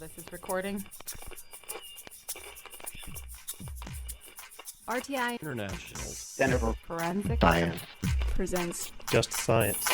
This is recording. RTI International Center for Forensic Science presents Just Science.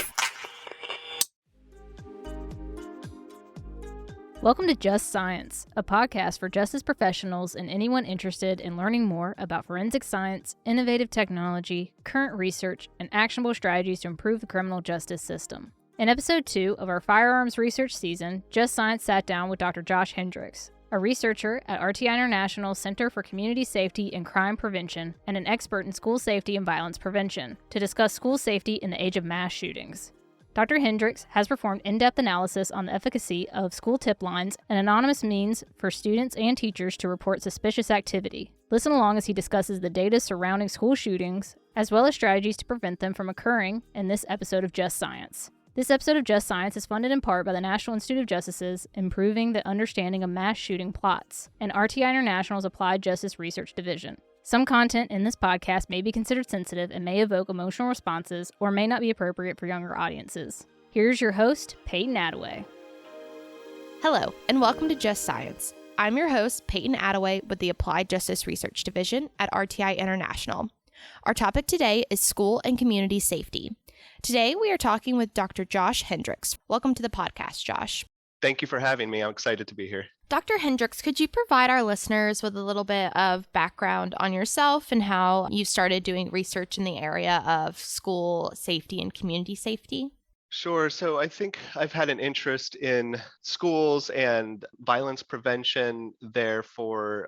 Welcome to Just Science, a podcast for justice professionals and anyone interested in learning more about forensic science, innovative technology, current research, and actionable strategies to improve the criminal justice system. In episode 2 of our Firearms Research season, Just Science sat down with Dr. Josh Hendrix, a researcher at RTI International's Center for Community Safety and Crime Prevention and an expert in school safety and violence prevention, to discuss school safety in the age of mass shootings. Dr. Hendrix has performed in-depth analysis on the efficacy of school tip lines, an anonymous means for students and teachers to report suspicious activity. Listen along as he discusses the data surrounding school shootings, as well as strategies to prevent them from occurring in this episode of Just Science. This episode of Just Science is funded in part by the National Institute of Justice's Improving the Understanding of Mass Shooting Plots and RTI International's Applied Justice Research Division. Some content in this podcast may be considered sensitive and may evoke emotional responses or may not be appropriate for younger audiences. Here's your host, Peyton Attaway. Hello, and welcome to Just Science. I'm your host, Peyton Attaway with the Applied Justice Research Division at RTI International. Our topic today is school and community safety. Today, we are talking with Dr. Josh Hendrix. Welcome to the podcast, Josh. Thank you for having me. I'm excited to be here. Dr. Hendrix, could you provide our listeners with a little bit of background on yourself and how you started doing research in the area of school safety and community safety? Sure. So I think I've had an interest in schools and violence prevention there for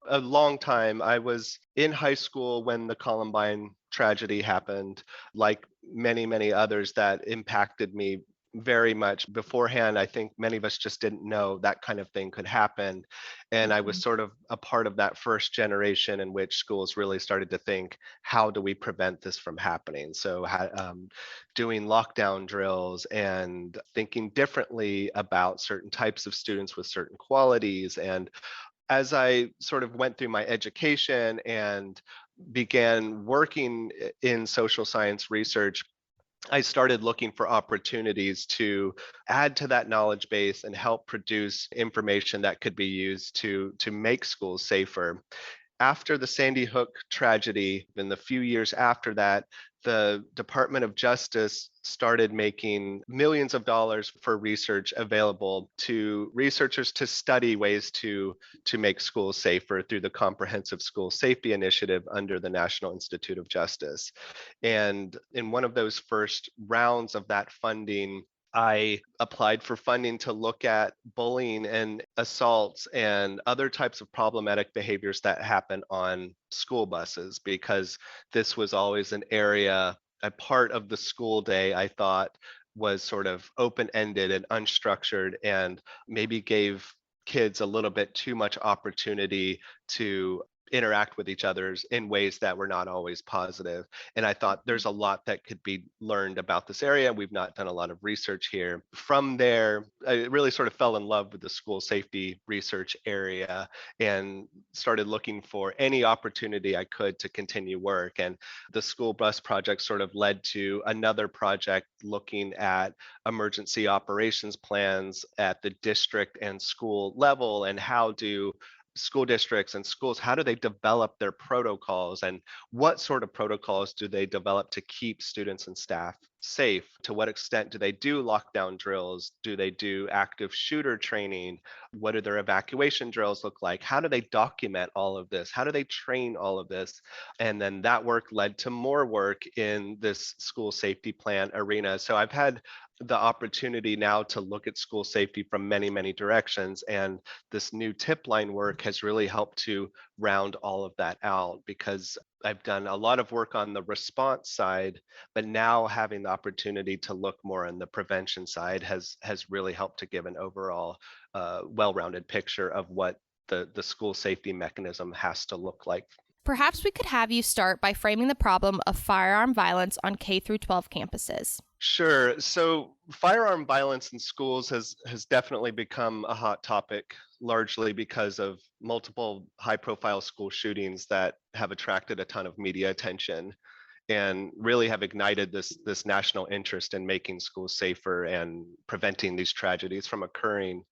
a long time. I was in high school when the Columbine tragedy happened, like many others that impacted me very much. Beforehand, I think many of us just didn't know that kind of thing could happen. And I was sort of a part of that first generation in which schools really started to think, how do we prevent this from happening? So doing lockdown drills and thinking differently about certain types of students with certain qualities. And as I sort of went through my education and began working in social science research, I started looking for opportunities to add to that knowledge base and help produce information that could be used to make schools safer. After the Sandy Hook tragedy, in the few years after that, the Department of Justice started making millions of dollars for research available to researchers to study ways to make schools safer through the Comprehensive School Safety Initiative under the National Institute of Justice. And in one of those first rounds of that funding, I applied for funding to look at bullying and assaults and other types of problematic behaviors that happen on school buses, because this was always an area, a part of the school day I thought was sort of open-ended and unstructured and maybe gave kids a little bit too much opportunity to interact with each other in ways that were not always positive. And I thought there's a lot that could be learned about this area. We've not done a lot of research here. From there, I really sort of fell in love with the school safety research area and started looking for any opportunity I could to continue work. And the school bus project sort of led to another project looking at emergency operations plans at the district and school level, and how do school districts and schools, how do they develop their protocols, and what sort of protocols do they develop to keep students and staff safe? To what extent do they do lockdown drills? Do they do active shooter training? What do their evacuation drills look like? How do they document all of this? How do they train all of this? And then that work led to more work in this school safety plan arena. So I've had the opportunity now to look at school safety from many directions, and this new tip line work has really helped to round all of that out, because I've done a lot of work on the response side, but now having the opportunity to look more on the prevention side has really helped to give an overall well-rounded picture of what the school safety mechanism has to look like. Perhaps we could have you start by framing the problem of firearm violence on K through 12 campuses. Sure. So firearm violence in schools has definitely become a hot topic, largely because of multiple high-profile school shootings that have attracted a ton of media attention and really have ignited this national interest in making schools safer and preventing these tragedies from occurring.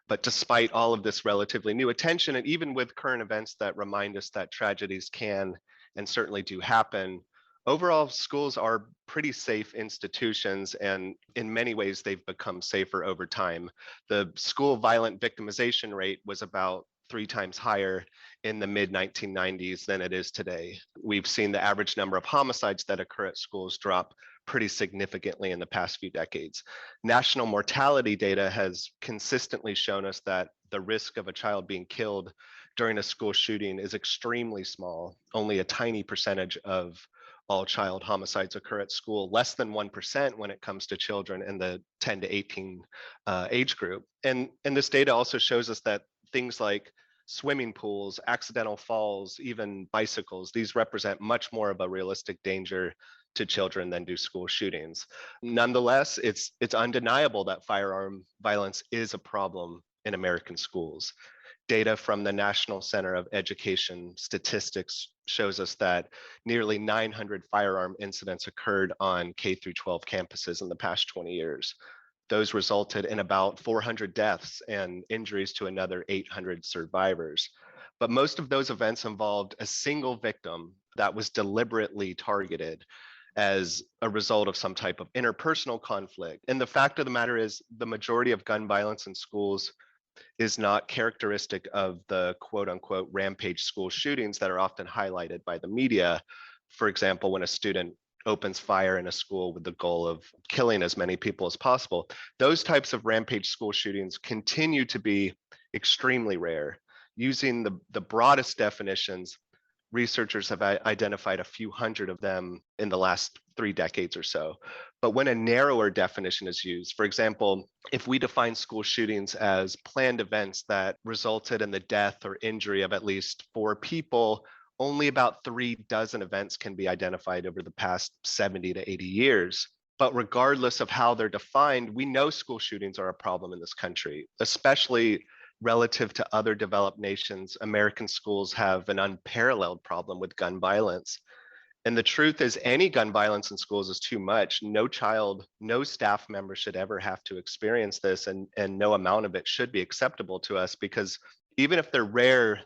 But despite all of this relatively new attention, and even with current events that remind us that tragedies can and certainly do happen, overall, schools are pretty safe institutions, and in many ways, they've become safer over time. The school violent victimization rate was about 3 times higher in the mid 1990s than it is today. We've seen the average number of homicides that occur at schools drop pretty significantly in the past few decades. National mortality data has consistently shown us that the risk of a child being killed during a school shooting is extremely small. Only a tiny percentage of all child homicides occur at school, less than 1% when it comes to children in the 10 to 18 age group. And this data also shows us that things like swimming pools, accidental falls, even bicycles, these represent much more of a realistic danger to children than do school shootings. Nonetheless, it's undeniable that firearm violence is a problem in American schools. Data from the National Center of Education Statistics shows us that nearly 900 firearm incidents occurred on K through 12 campuses in the past 20 years. Those resulted in about 400 deaths and injuries to another 800 survivors. But most of those events involved a single victim that was deliberately targeted as a result of some type of interpersonal conflict. And the fact of the matter is, the majority of gun violence in schools is not characteristic of the quote unquote rampage school shootings that are often highlighted by the media. For example, when a student opens fire in a school with the goal of killing as many people as possible, those types of rampage school shootings continue to be extremely rare. Using the broadest definitions, researchers have identified a few hundred of them in the last 3 decades or so. But when a narrower definition is used, for example, if we define school shootings as planned events that resulted in the death or injury of at least 4 people, only about 3 dozen events can be identified over the past 70 to 80 years. But regardless of how they're defined, we know school shootings are a problem in this country, especially relative to other developed nations. American schools have an unparalleled problem with gun violence. And the truth is, any gun violence in schools is too much. No child, no staff member should ever have to experience this, and no amount of it should be acceptable to us, because even if they're rare,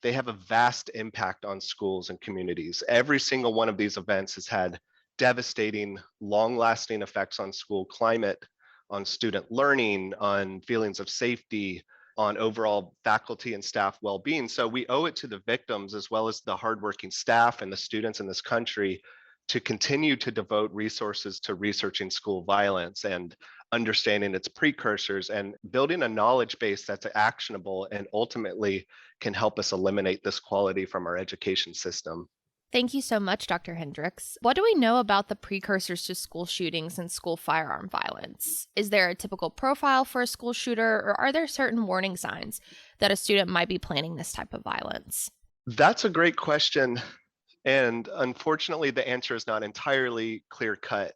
they have a vast impact on schools and communities. Every single one of these events has had devastating, long-lasting effects on school climate, on student learning, on feelings of safety, on overall faculty and staff well-being. So we owe it to the victims, as well as the hardworking staff and the students in this country, to continue to devote resources to researching school violence and understanding its precursors and building a knowledge base that's actionable and ultimately can help us eliminate this quality from our education system. Thank you so much, Dr. Hendrix. What do we know about the precursors to school shootings and school firearm violence? Is there a typical profile for a school shooter, or are there certain warning signs that a student might be planning this type of violence? That's a great question. And unfortunately, the answer is not entirely clear-cut.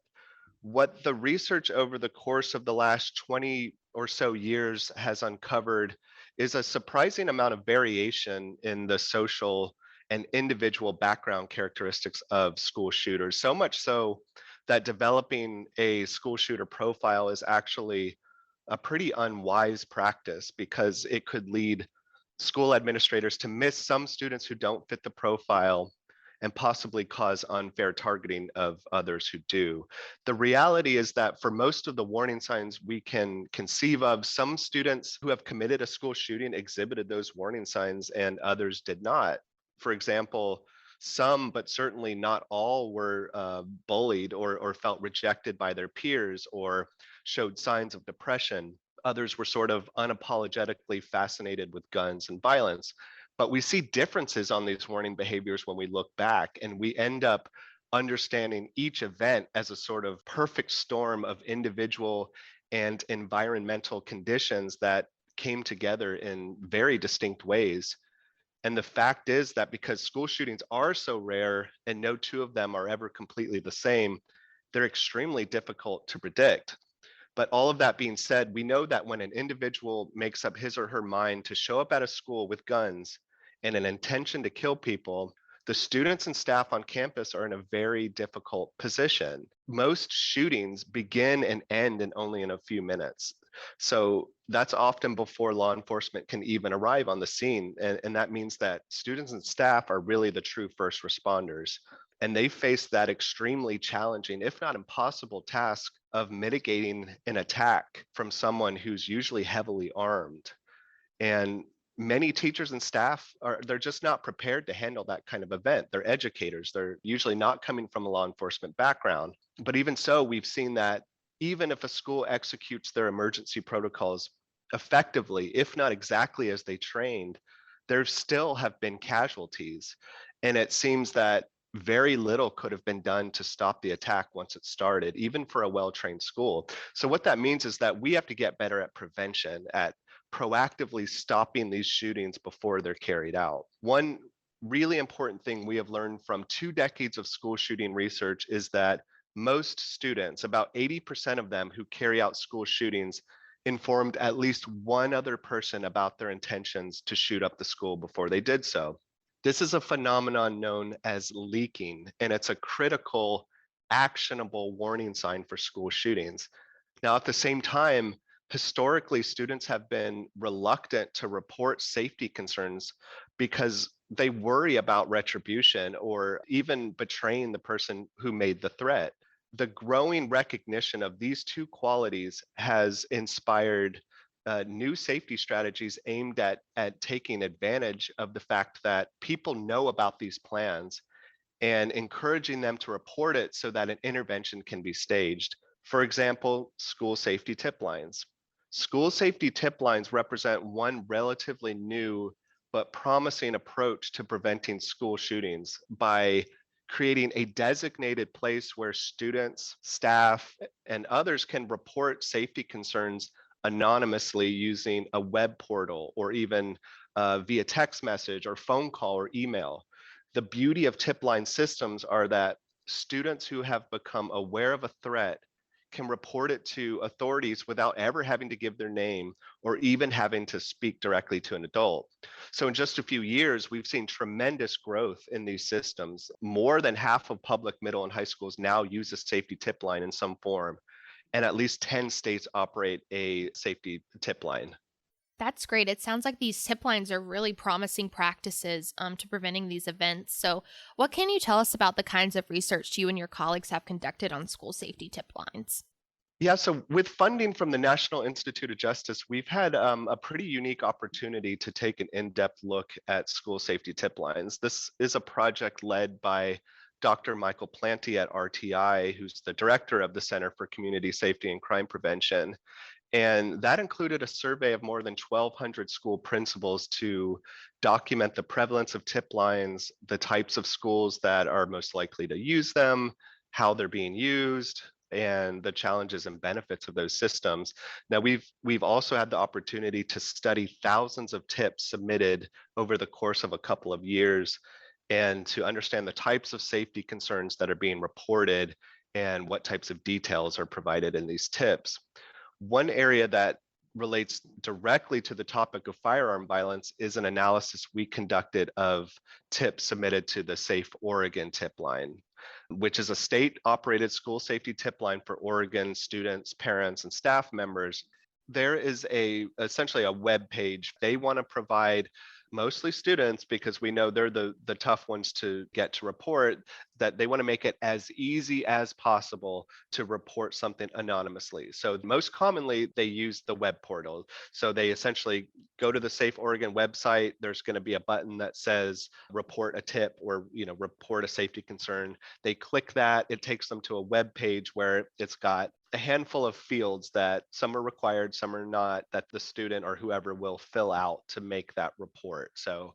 What the research over the course of the last 20 or so years has uncovered is a surprising amount of variation in the social and individual background characteristics of school shooters. So much so that developing a school shooter profile is actually a pretty unwise practice, because it could lead school administrators to miss some students who don't fit the profile and possibly cause unfair targeting of others who do. The reality is that for most of the warning signs we can conceive of, some students who have committed a school shooting exhibited those warning signs and others did not. For example, some, but certainly not all, were bullied or felt rejected by their peers or showed signs of depression. Others were sort of unapologetically fascinated with guns and violence. But we see differences on these warning behaviors when we look back, and we end up understanding each event as a sort of perfect storm of individual and environmental conditions that came together in very distinct ways. And the fact is that because school shootings are so rare and no 2 of them are ever completely the same, they're extremely difficult to predict. But all of that being said, we know that when an individual makes up his or her mind to show up at a school with guns and an intention to kill people, The students and staff on campus are in a very difficult position. Most shootings begin and end in only in a few minutes. So that's often before law enforcement can even arrive on the scene. And that means that students and staff are really the true first responders. And they face that extremely challenging, if not impossible, task of mitigating an attack from someone who's usually heavily armed. And many teachers and staff they're just not prepared to handle that kind of event. They're educators. They're usually not coming from a law enforcement background. But even so, we've seen that even if a school executes their emergency protocols effectively, if not exactly as they trained, there still have been casualties. And it seems that very little could have been done to stop the attack once it started, even for a well-trained school. So what that means is that we have to get better at prevention, at proactively stopping these shootings before they're carried out. One really important thing we have learned from 2 decades of school shooting research is that most students, about 80% of them who carry out school shootings, informed at least one other person about their intentions to shoot up the school before they did so. This is a phenomenon known as leaking, and it's a critical, actionable warning sign for school shootings. Now, at the same time, historically, students have been reluctant to report safety concerns because they worry about retribution or even betraying the person who made the threat. The growing recognition of these two qualities has inspired new safety strategies aimed at taking advantage of the fact that people know about these plans and encouraging them to report it so that an intervention can be staged. For example, school safety tip lines. School safety tip lines represent one relatively new but promising approach to preventing school shootings by creating a designated place where students, staff, and others can report safety concerns anonymously using a web portal or even via text message or phone call or email. The beauty of tip line systems are that students who have become aware of a threat can report it to authorities without ever having to give their name or even having to speak directly to an adult. So in just a few years, we've seen tremendous growth in these systems. More than half of public middle and high schools now use a safety tip line in some form, and at least 10 states operate a safety tip line. That's great. It sounds like these tip lines are really promising practices to preventing these events. So, what can you tell us about the kinds of research you and your colleagues have conducted on school safety tip lines? Yeah, so with funding from the National Institute of Justice, we've had a pretty unique opportunity to take an in-depth look at school safety tip lines. This is a project led by Dr. Michael Planty at RTI, who's the director of the Center for Community Safety and Crime Prevention. And that included a survey of more than 1,200 school principals to document the prevalence of tip lines, the types of schools that are most likely to use them, how they're being used, and the challenges and benefits of those systems. Now, we've also had the opportunity to study thousands of tips submitted over the course of a couple of years and to understand the types of safety concerns that are being reported and what types of details are provided in these tips. One area that relates directly to the topic of firearm violence is an analysis we conducted of tips submitted to the Safe Oregon tip line, which is a state-operated school safety tip line for Oregon students, parents, and staff members. There is essentially a web page. They want to provide mostly students, because we know they're the tough ones to get to report, that they want to make it as easy as possible to report something anonymously. So most commonly they use the web portal. So they essentially go to the Safe Oregon website. There's going to be a button that says report a tip or report a safety concern. They click that. It takes them to a web page where it's got a handful of fields that some are required, some are not, that the student or whoever will fill out to make that report. So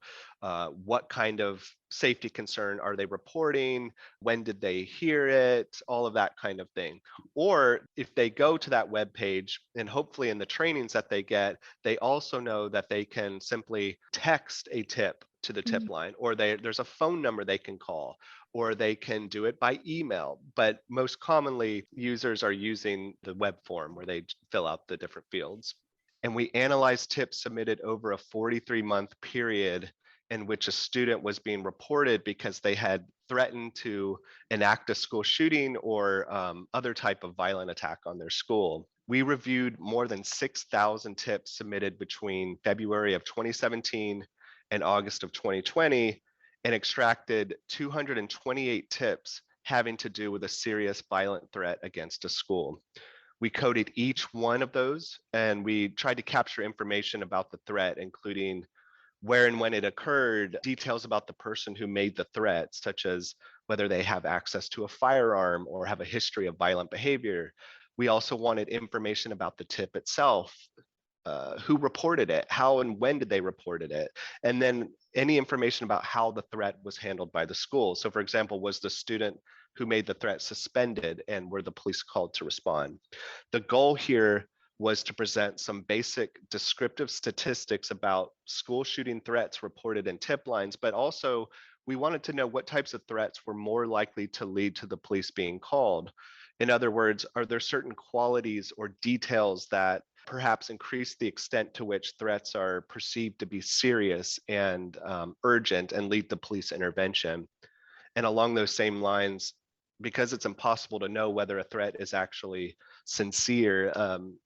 what kind of safety concern are they reporting? When did they hear it? All of that kind of thing. Or if they go to that web page, and hopefully in the trainings that they get, they also know that they can simply text a tip to the tip line, or there's a phone number they can call, or they can do it by email. But most commonly, users are using the web form where they fill out the different fields. And we analyzed tips submitted over a 43-month period in which a student was being reported because they had threatened to enact a school shooting or other type of violent attack on their school. We reviewed more than 6,000 tips submitted between February of 2017 and August of 2020 and extracted 228 tips having to do with a serious violent threat against a school. We coded each one of those and we tried to capture information about the threat, including where and when it occurred, details about the person who made the threat, such as whether they have access to a firearm or have a history of violent behavior. We also wanted information about the tip itself, who reported it, how and when did they reported it, and then any information about how the threat was handled by the school. So for example, was the student who made the threat suspended and were the police called to respond? The goal here was to present some basic descriptive statistics about school shooting threats reported in tip lines, but also we wanted to know what types of threats were more likely to lead to the police being called. In other words, are there certain qualities or details that perhaps increase the extent to which threats are perceived to be serious and urgent and lead to police intervention? And along those same lines, because it's impossible to know whether a threat is actually sincere,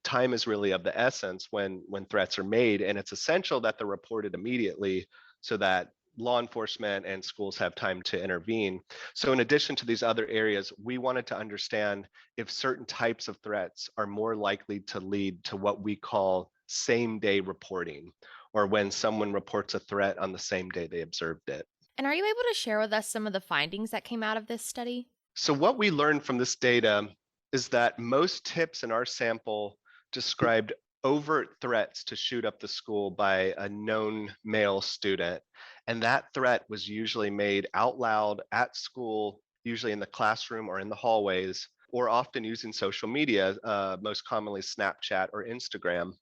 time is really of the essence when threats are made, and it's essential that they're reported immediately so that law enforcement and schools have time to intervene. So in addition to these other areas, we wanted to understand if certain types of threats are more likely to lead to what we call same-day reporting, or when someone reports a threat on the same day they observed it. And are you able to share with us some of the findings that came out of this study? So what we learned from this data is that most tips in our sample described overt threats to shoot up the school by a known male student. And that threat was usually made out loud at school, usually in the classroom or in the hallways, or often using social media, most commonly Snapchat or Instagram.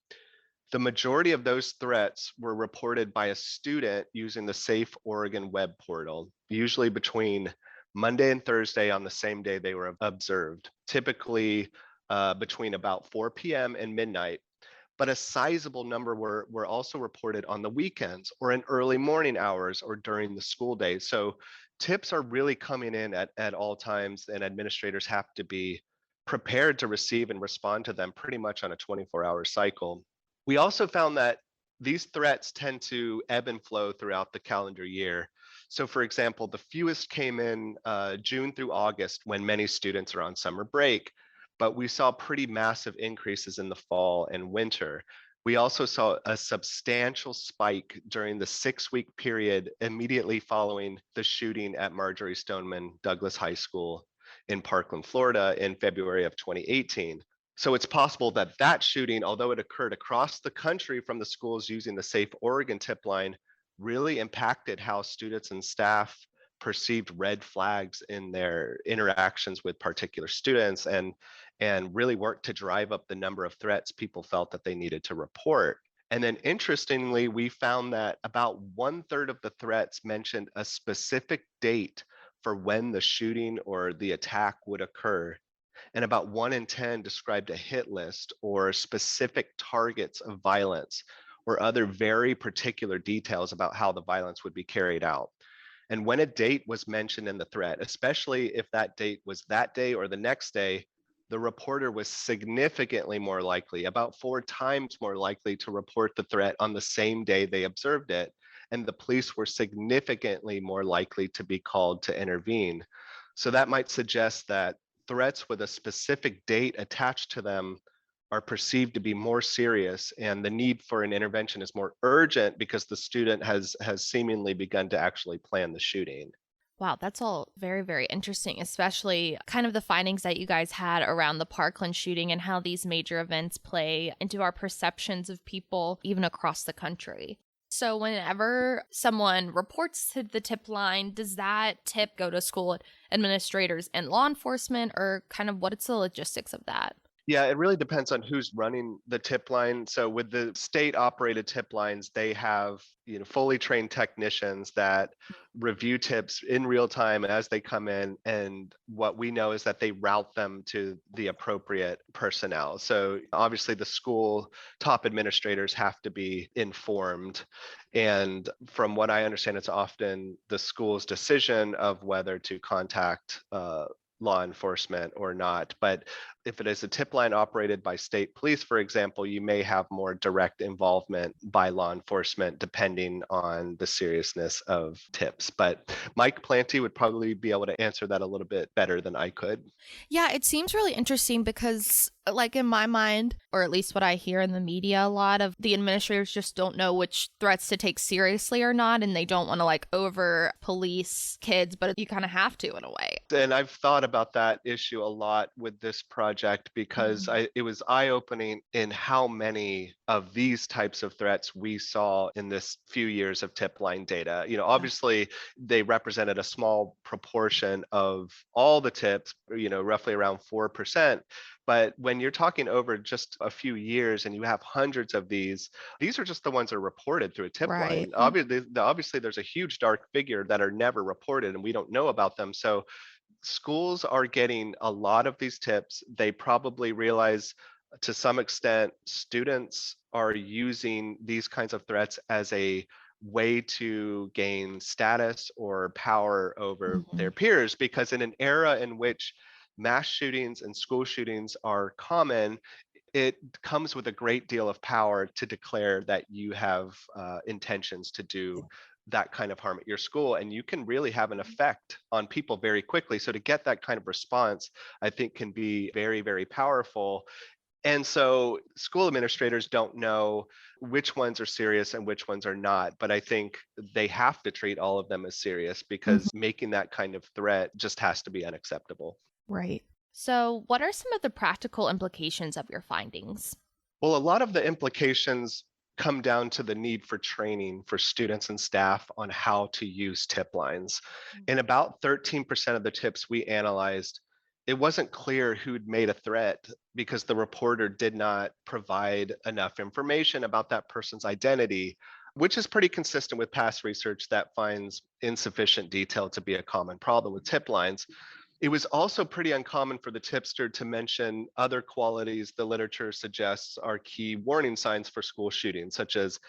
The majority of those threats were reported by a student using the Safe Oregon web portal, usually between Monday and Thursday on the same day they were observed, typically between about 4 p.m. and midnight. But a sizable number were also reported on the weekends or in early morning hours or during the school day. So tips are really coming in at all times, and administrators have to be prepared to receive and respond to them pretty much on a 24-hour cycle. We also found that these threats tend to ebb and flow throughout the calendar year. So for example, the fewest came in June through August when many students are on summer break, but we saw pretty massive increases in the fall and winter. We also saw a substantial spike during the 6-week period immediately following the shooting at Marjory Stoneman Douglas High School in Parkland, Florida in February of 2018. So it's possible that that shooting, although it occurred across the country from the schools using the Safe Oregon tip line, really impacted how students and staff perceived red flags in their interactions with particular students and really worked to drive up the number of threats people felt that they needed to report. And then interestingly, we found that about 1/3 of the threats mentioned a specific date for when the shooting or the attack would occur. And about 1 in 10 described a hit list or specific targets of violence or other very particular details about how the violence would be carried out. And when a date was mentioned in the threat, especially if that date was that day or the next day, the reporter was significantly more likely, about 4 times more likely, to report the threat on the same day they observed it. And the police were significantly more likely to be called to intervene. So that might suggest that threats with a specific date attached to them are perceived to be more serious, and the need for an intervention is more urgent because the student has seemingly begun to actually plan the shooting. Wow, that's all very, very interesting, especially kind of the findings that you guys had around the Parkland shooting and how these major events play into our perceptions of people, even across the country. So whenever someone reports to the tip line, does that tip go to school administrators and law enforcement, or kind of what's the logistics of that? Yeah, it really depends on who's running the tip line. So with the state operated tip lines, they have, fully trained technicians that review tips in real time as they come in. And what we know is that they route them to the appropriate personnel. So obviously the school top administrators have to be informed. And from what I understand, it's often the school's decision of whether to contact law enforcement or not. But if it is a tip line operated by state police, for example, you may have more direct involvement by law enforcement depending on the seriousness of tips. But Mike Planty would probably be able to answer that a little bit better than I could. Yeah, it seems really interesting because, like, in my mind, or at least what I hear in the media a lot of, the administrators just don't know which threats to take seriously or not, and they don't want to, like, over police kids, but you kind of have to in a way. And I've thought about that issue a lot with this project because it was eye-opening in how many of these types of threats we saw in this few years of tip line data. Obviously they represented a small proportion of all the tips, roughly around 4%. But when you're talking over just a few years and you have hundreds of these are just the ones that are reported through a tip Right. line. Obviously, there's a huge dark figure that are never reported and we don't know about them. So schools are getting a lot of these tips. They probably realize to some extent students are using these kinds of threats as a way to gain status or power over Mhm. their peers, because in an era in which mass shootings and school shootings are common, it comes with a great deal of power to declare that you have intentions to do that kind of harm at your school, and you can really have an effect on people very quickly. So to get that kind of response, I think can be very, very powerful. And so school administrators don't know which ones are serious and which ones are not, but I think they have to treat all of them as serious Mhm. because making that kind of threat just has to be unacceptable. Right. So, what are some of the practical implications of your findings? Well, a lot of the implications come down to the need for training for students and staff on how to use tip lines. In about 13% of the tips we analyzed, it wasn't clear who'd made a threat because the reporter did not provide enough information about that person's identity, which is pretty consistent with past research that finds insufficient detail to be a common problem with tip lines. It was also pretty uncommon for the tipster to mention other qualities the literature suggests are key warning signs for school shootings, such as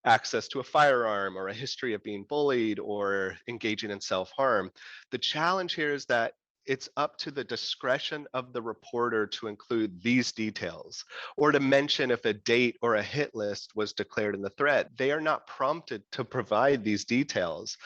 access to a firearm or a history of being bullied or engaging in self-harm. The challenge here is that it's up to the discretion of the reporter to include these details or to mention if a date or a hit list was declared in the threat. They are not prompted to provide these details.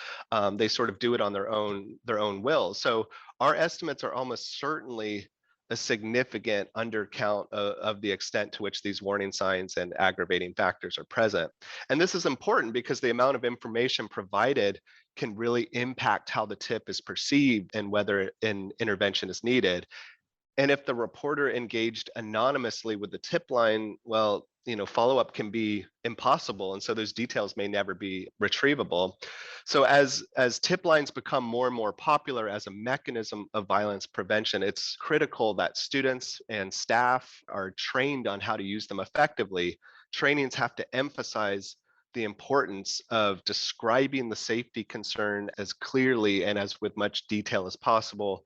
They sort of do it on their own will. So our estimates are almost certainly a significant undercount of the extent to which these warning signs and aggravating factors are present. And this is important because the amount of information provided can really impact how the tip is perceived and whether an intervention is needed. And if the reporter engaged anonymously with the tip line, well, follow up can be impossible. And so those details may never be retrievable. So as tip lines become more and more popular as a mechanism of violence prevention, it's critical that students and staff are trained on how to use them effectively. Trainings have to emphasize the importance of describing the safety concern as clearly and as with much detail as possible,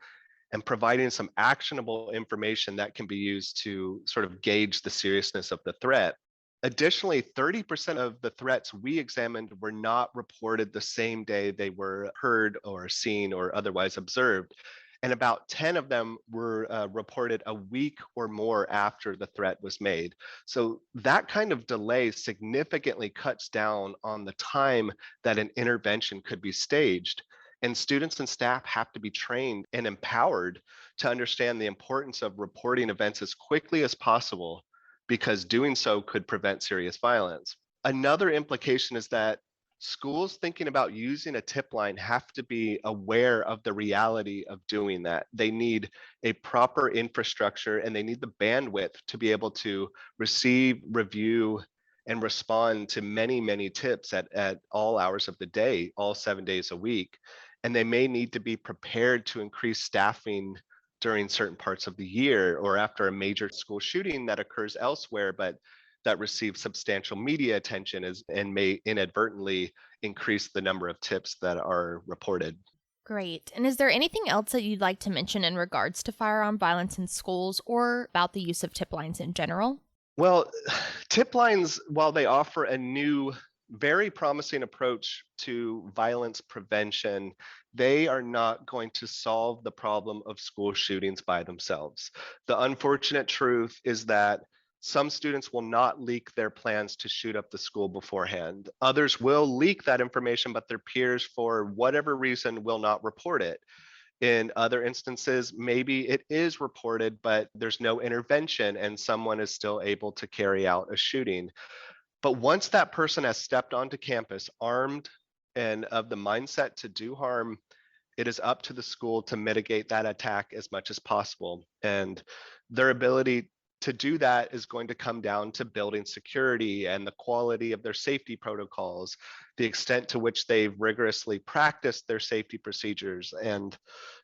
and providing some actionable information that can be used to sort of gauge the seriousness of the threat. Additionally, 30% of the threats we examined were not reported the same day they were heard or seen or otherwise observed. And about 10 of them were reported a week or more after the threat was made. So that kind of delay significantly cuts down on the time that an intervention could be staged. And students and staff have to be trained and empowered to understand the importance of reporting events as quickly as possible, because doing so could prevent serious violence. Another implication is that schools thinking about using a tip line have to be aware of the reality of doing that. They need a proper infrastructure and they need the bandwidth to be able to receive, review, and respond to many, many tips at all hours of the day, all 7 days a week. And they may need to be prepared to increase staffing during certain parts of the year or after a major school shooting that occurs elsewhere, but that receives substantial media attention and may inadvertently increase the number of tips that are reported. Great. And is there anything else that you'd like to mention in regards to firearm violence in schools or about the use of tip lines in general? Well, tip lines, while they offer a new, very promising approach to violence prevention, they are not going to solve the problem of school shootings by themselves. The unfortunate truth is that some students will not leak their plans to shoot up the school beforehand. Others will leak that information, but their peers, for whatever reason, will not report it. In other instances, maybe it is reported, but there's no intervention and someone is still able to carry out a shooting. But once that person has stepped onto campus armed and of the mindset to do harm, it is up to the school to mitigate that attack as much as possible. And their ability to do that is going to come down to building security and the quality of their safety protocols, the extent to which they've rigorously practiced their safety procedures, and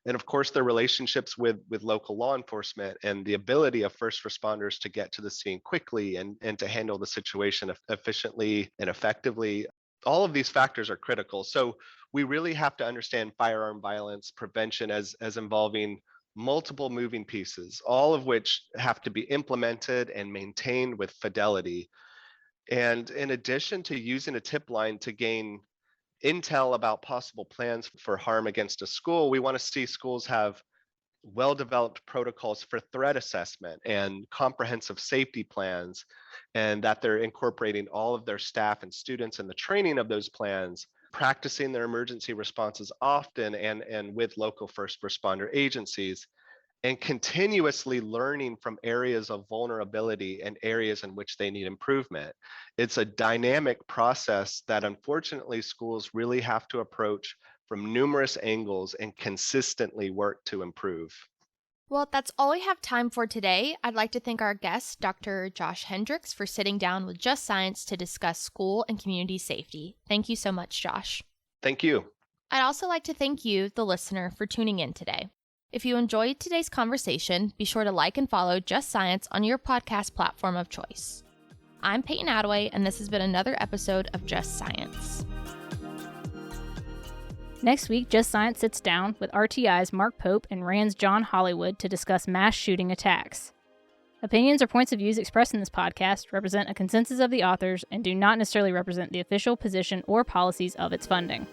of course their relationships with local law enforcement and the ability of first responders to get to the scene quickly and to handle the situation efficiently and effectively. All of these factors are critical. So we really have to understand firearm violence prevention as involving multiple moving pieces, all of which have to be implemented and maintained with fidelity. And in addition to using a tip line to gain intel about possible plans for harm against a school, we want to see schools have well-developed protocols for threat assessment and comprehensive safety plans, and that they're incorporating all of their staff and students in the training of those plans, practicing their emergency responses often and with local first responder agencies, and continuously learning from areas of vulnerability and areas in which they need improvement. It's a dynamic process that unfortunately schools really have to approach from numerous angles and consistently work to improve. Well, that's all we have time for today. I'd like to thank our guest, Dr. Josh Hendrix, for sitting down with Just Science to discuss school and community safety. Thank you so much, Josh. Thank you. I'd also like to thank you, the listener, for tuning in today. If you enjoyed today's conversation, be sure to like and follow Just Science on your podcast platform of choice. I'm Peyton Attaway, and this has been another episode of Just Science. Next week, Just Science sits down with RTI's Mark Pope and RAND's John Hollywood to discuss mass shooting attacks. Opinions or points of views expressed in this podcast represent a consensus of the authors and do not necessarily represent the official position or policies of its funding.